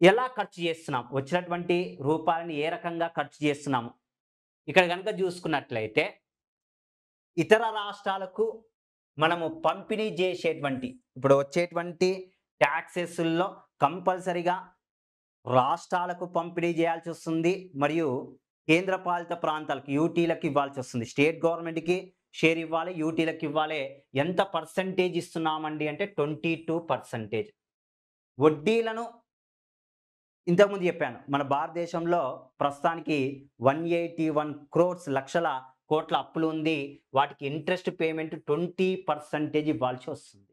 ఎలా ఖర్చు చేస్తున్నాం? వచ్చినటువంటి రూపాయలని ఏ రకంగా ఖర్చు చేస్తున్నాము? ఇక్కడ గనుక చూసుకున్నట్లయితే, ఇతర రాష్ట్రాలకు మనము పంపిణీ జేసేటువంటి ఇప్పుడు వచ్చేటువంటి టాక్సెస్‌ల్లో కంపల్సరీగా రాష్ట్రాలకు పంపిణీ చేయాల్సొస్తుంది. మరియు కేంద్ర పాలిత ప్రాంతాలకు యూటీలకు ఇవ్వాల్సొస్తుంది. స్టేట్ గవర్నమెంట్‌కి షేర్ ఇవ్వాలి. యూటీలకు ఇవ్వాలి. ఎంత పర్సెంటేజ్ ఇస్తున్నామండి అంటే 22%. వడ్డీలను ఇంతకుముందు చెప్పాను. మన భారతదేశంలో ప్రస్తుతానికి 181 క్రోర్స్ లక్షల కోట్ల అప్పులు ఉంది. వాటికి ఇంట్రెస్ట్ పేమెంట్ 20% ఇవ్వాల్సి వస్తుంది.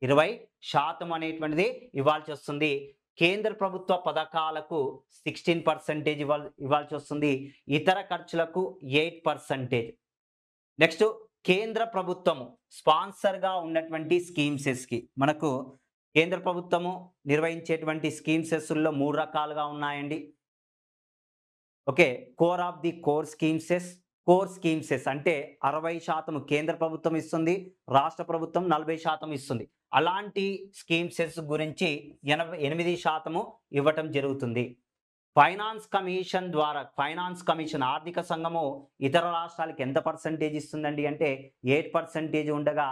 20% అనేటువంటిది ఇవ్వాల్సి వస్తుంది. కేంద్ర ప్రభుత్వ పథకాలకు 16% ఇవ్వాల్సి వస్తుంది. ఇతర ఖర్చులకు 8%. నెక్స్ట్ కేంద్ర ప్రభుత్వము స్పాన్సర్‌గా ఉన్నటువంటి స్కీమ్సెస్‌కి మనకు కేంద్ర ప్రభుత్వము నిర్వహించేటువంటి స్కీమ్సెస్‌ల్లో 3 రకాలుగా ఉన్నాయండి. Okay. Core of the core schemes అంటే 60% కేంద్ర ప్రభుత్వం ఇస్తుంది. రాష్ట్ర ప్రభుత్వం 40% ఇస్తుంది. అలాంటి స్కీమ్సెస్ గురించి 8% ఇవ్వటం జరుగుతుంది. ఫైనాన్స్ కమిషన్ ఆర్థిక సంఘము ఇతర రాష్ట్రాలకు ఎంత పర్సెంటేజ్ ఇస్తుందండి అంటే 8% ఉండగా,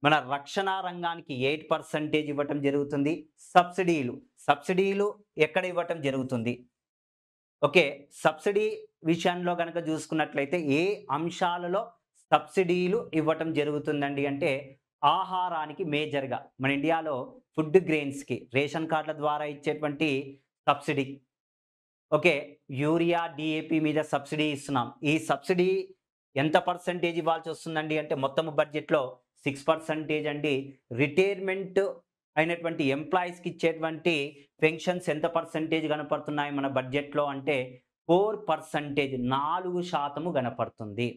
మన రక్షణ రంగానికి 8% ఇవ్వటం జరుగుతుంది. సబ్సిడీలు ఎక్కడ ఇవ్వటం జరుగుతుంది? ఓకే. సబ్సిడీ విషయంలో గనక చూసుకున్నట్లయితే ఏ అంశాలలో సబ్సిడీలు ఇవ్వటం జరుగుతుందండి అంటే ఆహారానికి మేజర్‌గా మన ఇండియాలో ఫుడ్ గ్రెయిన్స్‌కి రేషన్ కార్డుల ద్వారా ఇచ్చేటువంటి సబ్సిడీ. ఓకే. యూరియా, డీఏపీ మీద సబ్సిడీ ఇస్తున్నాం. ఈ సబ్సిడీ ఎంత పర్సెంటేజ్ ఇవ్వాల్సొస్తుందండి అంటే మొత్తము బడ్జెట్‌లో 6% అండి. రిటైర్మెంట్ అయినటువంటి ఎంప్లాయీస్‌కి ఇచ్చేటువంటి పెన్షన్స్ ఎంత పర్సెంటేజ్ కనపడుతున్నాయి మన బడ్జెట్‌లో అంటే 4%, 4% కనపడుతుంది.